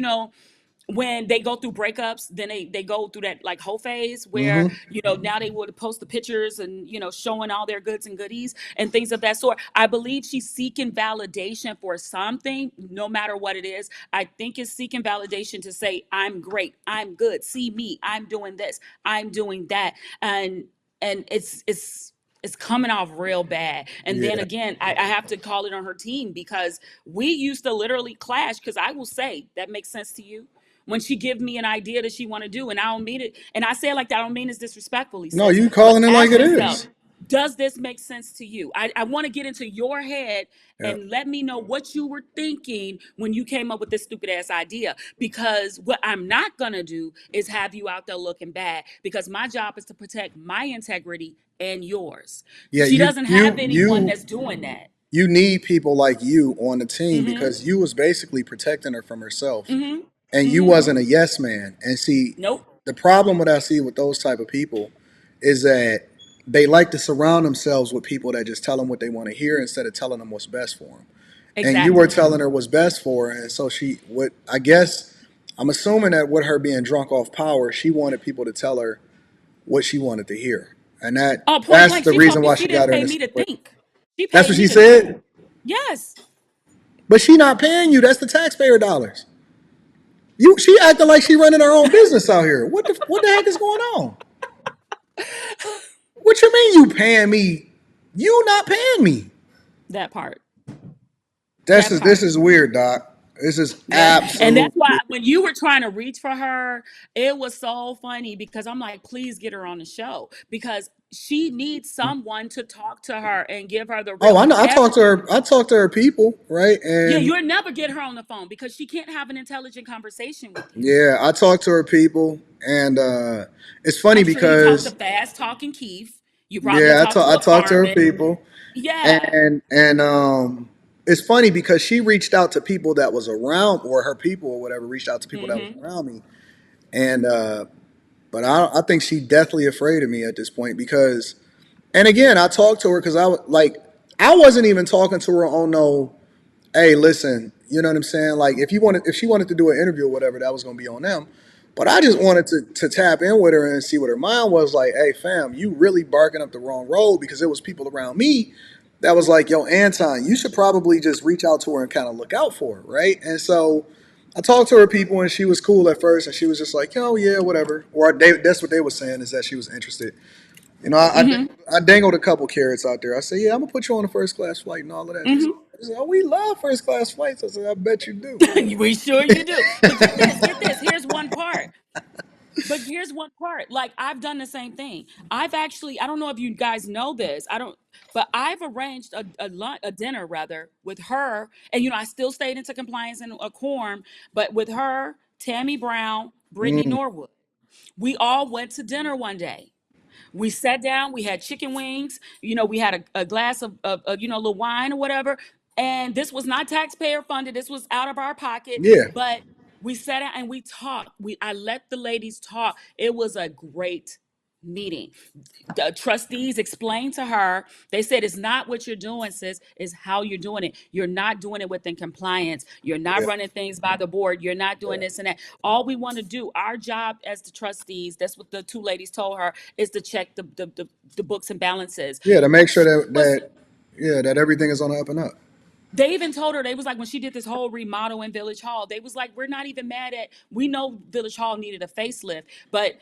when they go through breakups, then they go through that like whole phase where Hmm. now they would post the pictures and showing all their goods and goodies and things of that sort. I believe she's seeking validation for something, no matter what it is. I think it's seeking validation to say, I'm great, I'm good, see me, I'm doing this, I'm doing that. And it's coming off real bad. And then Yeah. again, I have to call it on her team, because we used to literally clash. Because I will say, that makes sense to you when she give me an idea that she want to do, and I don't mean it, and I say it like that, I don't mean this disrespectfully, No, sis, you but calling it like ask it yourself, is. does this make sense to you? I want to get into your head Yeah. and let me know what you were thinking when you came up with this stupid ass idea. Because what I'm not gonna do is have you out there looking bad, because my job is to protect my integrity and yours. Yeah. She You doesn't have you anyone you that's doing that. you need people like you on the team Mm-hmm. because you was basically protecting her from herself, Mm-hmm. and you Mm-hmm. wasn't a yes man. And see, Nope. the problem what I see with those type of people is that they like to surround themselves with people that just tell them what they want to hear instead of telling them what's best for them. And you were Exactly. telling her what's best for her, and so she what I guess I'm assuming that with her being drunk off power, she wanted people to tell her what she wanted to hear, and Oh, point that's blank, the she told reason me why she she got didn't her in pay this me to situation. think. She That's paid what me she to think. said. Yes. But she not paying you. That's the taxpayer dollars. She acting like she running her own business out here. What the heck is going on? What you mean you paying me? You not paying me. That part. This That is this part. is weird, Doc. This is Yeah. And that's why absolutely. when you were trying to reach for her, it was so funny, because I'm like, please get her on the show. Because she needs someone to talk to her and give her the real. Oh, I know. I talked to Every her. I talked to her people, right? Yeah, And you'll never get her on the phone because she can't have an intelligent conversation with you. yeah, I talked to her people, and it's funny I'm sure you talked to because fast talking Keith. You probably yeah, talked to I a talked to her Carmen. people, Yeah. and it's funny because she reached out to people that was around, or her people or whatever reached out to people that was Mm-hmm. around me, and but I think she deathly afraid of me at this point because, and again, I talked to her because I wasn't even talking to her on no, hey, listen, you know what I'm saying? Like if she wanted to do an interview or whatever, that was gonna be on them. But I just wanted to tap in with her and see what her mind was like. Hey, fam, you really barking up the wrong road because there was people around me that was like, yo, Anton, you should probably just reach out to her and kind of look out for her, right? And so I talked to her people and she was cool at first and she was just like, yo, yeah, whatever. Or that's what they were saying is that she was interested. You know, Mm-hmm. I dangled a couple carrots out there. I said, yeah, I'm gonna put you on a first class flight and all of that. Mm-hmm. She said, oh, we love first class flights. I said, I bet you do. We sure you do. But get this, get this. Here's one part. But here's one part. Like I've done the same thing. I've actually, I don't know if you guys know this. I don't, but I've arranged a dinner rather with her, and I still stayed into compliance and a quorum, but with her, Tammy Brown, Brittany Mm, Norwood. We all went to dinner one day. We sat down, we had chicken wings, we had a glass of a little wine or whatever. And this was not taxpayer funded, this was out of our pocket. yeah, But we sat down and we talked. I let the ladies talk. It was a great meeting. The trustees explained to her, they said it's not what you're doing, sis, it's how you're doing it. You're not doing it within compliance. You're not yeah, running things by the board. You're not doing this and that. All we want to do, our job as the trustees, that's what the two ladies told her, is to check the books and balances. yeah. To make But sure she that was yeah, that everything is on the up and up. they even told her, they was like, when she did this whole remodel in Village Hall, they was like, we're not even mad at, we know Village Hall needed a facelift, but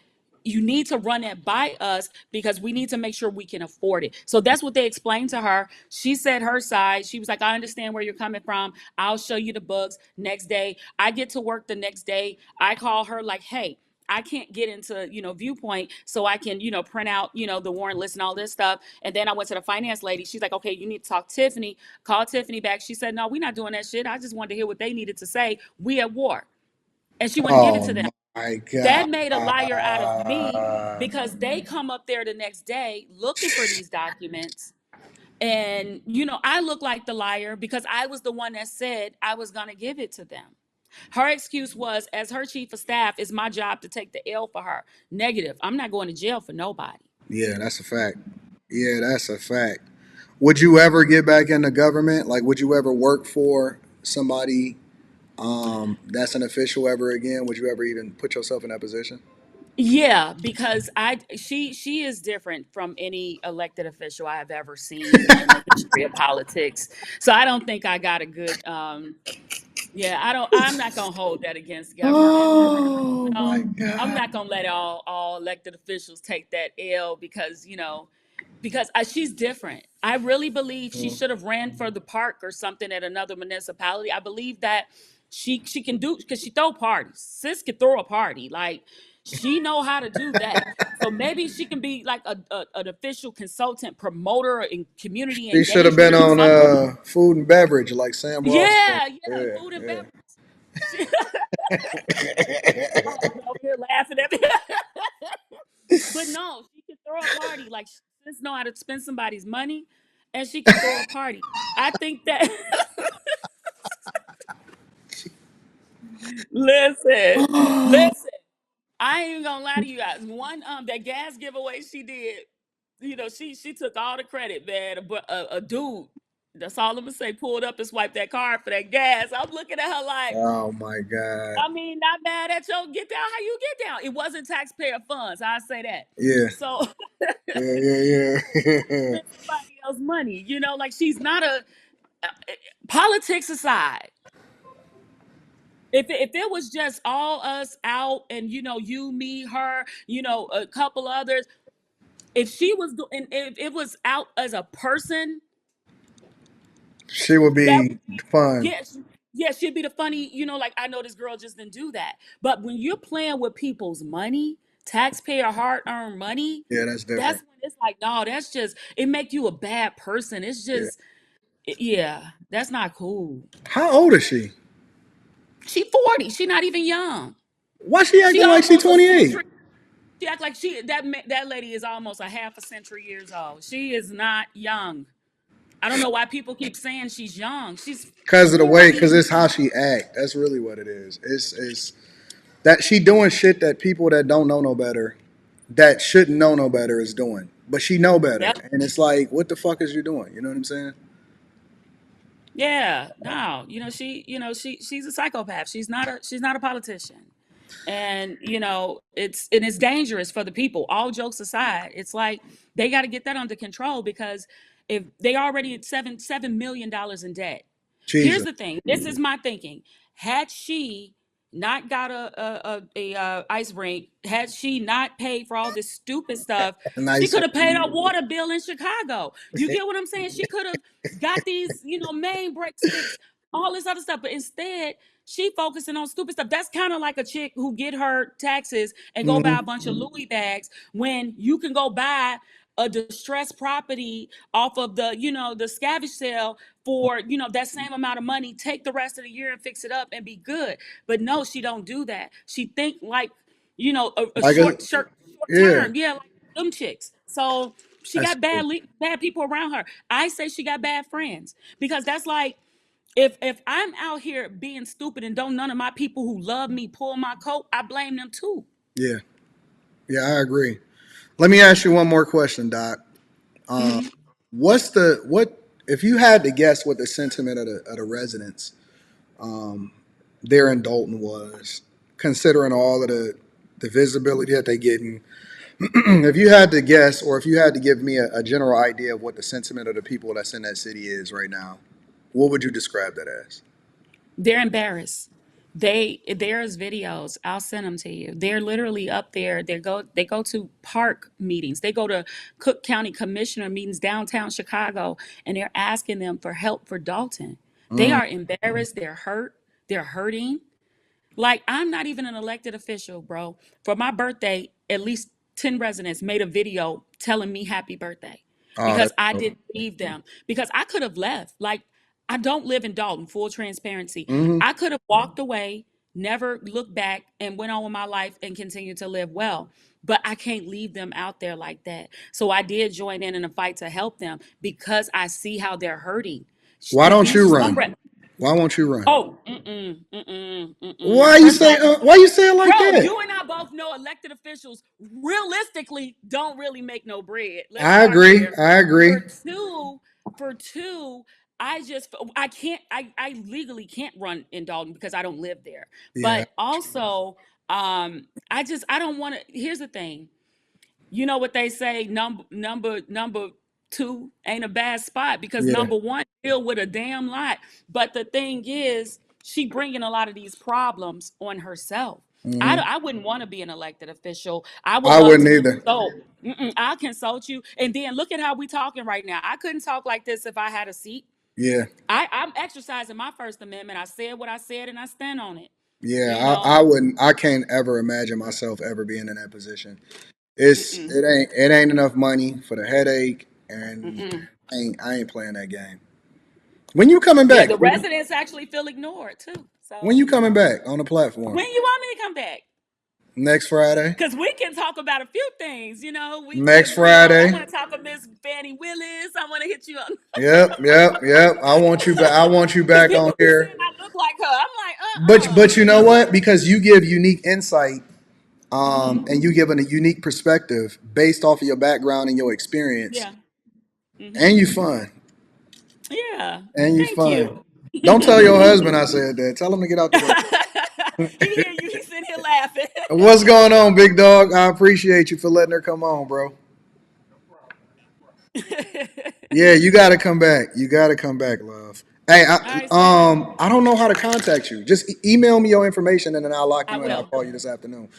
you need to run it by us because we need to make sure we can afford it. So that's what they explained to her. She said her side. She was like, I understand where you're coming from. I'll show you the books. Next day, I get to work the next day. I call her like, hey, I can't get into, Viewpoint so I can, print out, the warrant list and all this stuff. And then I went to the finance lady. She's like, okay, you need to talk to Tiffany. Call Tiffany back. She said, no, we're not doing that shit. I just wanted to hear what they needed to say. We at war. And she wouldn't give it Oh to them. my god. That made a liar out of me because they come up there the next day looking for these documents. And, I look like the liar because I was the one that said I was going to give it to them. Her excuse was, as her chief of staff, it's my job to take the L for her. Negative. I'm not going to jail for nobody. Yeah, that's a fact. Yeah, that's a fact. Would you ever get back in the government? Like, would you ever work for somebody that's an official ever again? Would you ever even put yourself in that position? Yeah, because she is different from any elected official I have ever seen in the history of politics. So I don't think I got a good yeah, I'm not gonna hold that against government. Oh my No, I'm god. not gonna let all elected officials take that L because she's different. I really believe she should have ran for the park or something at another municipality. I believe that she can do because she throw parties. Sis can throw a party. Like she know how to do that. So maybe she can be like an official consultant, promoter in community She should have been engagement, on something. food and beverage like Sam Ross was. Yeah, yeah, Yeah, food and yeah. beverage. She, I'm over here laughing at me. But no, she can throw a party. Like she just know how to spend somebody's money, and she can throw a party. I think that. listen, listen. I ain't even gonna lie to you guys. One that gas giveaway she did, she took all the credit, man. But a dude, that's all I'm gonna say, pulled up and swiped that card for that gas. I'm looking at her like, Oh my god. I mean, not mad at you. Get down how you get down. It wasn't taxpayer funds. I say that. Yeah. So Yeah, yeah, yeah. spend somebody else's money. Like she's not uh, politics aside. If it was just all us out and you, me, her, a couple others, if she was and if it was out as a person, She would that be would be fun. yes, yes, she'd be the funny, like I know this girl just didn't do that. But when you're playing with people's money, taxpayer hard-earned money, Yeah, that's that's different. when it's like, no, that's just it make you a bad person. It's Yeah. just yeah, that's not cool. How old is she? She 40. She not even young. Why she She acting like she almost a 28? century. She act like that lady is almost a half a century years old. She is not young. I don't know why people keep saying she's young. She's Because of the way, 40. because it's how she act. That's really what it is. It's that she doing shit that people that don't know no better, that shouldn't know no better, is doing. But she know better, Yep. and it's like, what the fuck is you doing? You know what I'm saying? Yeah. No. She's a psychopath. She's not a politician. And it's dangerous for the people. All jokes aside, it's like they got to get that under control because if they already at $7 million in debt. Here's Jesus, the thing. This is my thinking. Had she not got a ice rink, had she not paid for all this stupid stuff, she nice. could have paid her water bill in Chicago. You get what I'm saying? She could have got these, main breaks fixed, all this other stuff. But instead, she focusing on stupid stuff. That's kind of like a chick who get her taxes and go buy a Mm-hmm. bunch of Louis bags when you can go buy a distressed property off of the scavenge sale for that same amount of money, take the rest of the year and fix it up and be good. But no, she don't do that. She think like a Like a short yeah. term, yeah, like them chicks. So she That's got cool. bad people around her. I say she got bad friends because that's like if I'm out here being stupid and don't none of my people who love me pull my coat, I blame them too. Yeah, yeah, I agree. Let me ask you one more question, Doc. Um, Hmm. what if you had to guess what the sentiment of the residents there in Dalton was, considering all of the visibility that they getting? If you had to guess, or if you had to give me a general idea of what the sentiment of the people that's in that city is right now, what would you describe that as? They're embarrassed. There's videos. I'll send them to you. They're literally up there. They go to park meetings. They go to Cook County Commissioner meetings downtown Chicago, and they're asking them for help for Dalton. They Mm, are embarrassed. They're hurt. They're hurting. Like, I'm not even an elected official, bro. For my birthday, at least 10 residents made a video telling me happy birthday oh, because that's I dope. didn't leave them. Because I could have left. Like, I don't live in Dalton, full transparency. Hmm. I could have walked away, never looked back, and went on with my life and continued to live well. But I can't leave them out there like that. So I did join in a fight to help them because I see how they're hurting. Why don't you These run? Why won't you run? Oh, First of all, Why you say it like bro, that? you and I both know elected officials realistically don't really make no bread. Let's I start agree. there. I agree. For two, for two, I can't I legally can't run in Dalton because I don't live there. Yeah. But also, I don't want to. Here's the thing. You know what they say, number two ain't a bad spot because Yeah. number one deal with a damn lot. But the thing is, she bringing a lot of these problems on herself. Hmm. I wouldn't want to be an elected official. I would I love wouldn't to either. consult. I'll consult you. And then look at how we talking right now. I couldn't talk like this if I had a seat. Yeah. I'm exercising my First Amendment. I said what I said and I stand on it. Yeah. You know? I wouldn't. I can't ever imagine myself ever being in that position. It's Mm-mm, it ain't enough money for the headache, and mm-mm. I ain't playing that game. When you coming Yeah, back? the residents actually feel ignored too. When So you coming back on the platform? when you want me to come back? Next Friday. Because we can talk about a few things, we Next can, I Friday. want to talk to Miss Fannie Willis. I want to hit you on Yep. Yep. Yep. I want you back. I want you because back on people be saying here. I look like her. I'm like, But you know what? Because you give unique insight, Mm-hmm. and you give a unique perspective based off of your background and your experience, Yeah. Mm-hmm. and you fun, Yeah. and you Thank fun. you. Don't tell your husband I said that. Tell him to get out the way. He hear you. He's sitting here laughing. What's going on, big dog? I appreciate you for letting her come on, bro. Yeah, you got to come back. You got to come back, love. Hey, All right, sweetie. I don't know how to contact you. Just email me your information, and then I'll lock I you in. I'll will. call you this afternoon.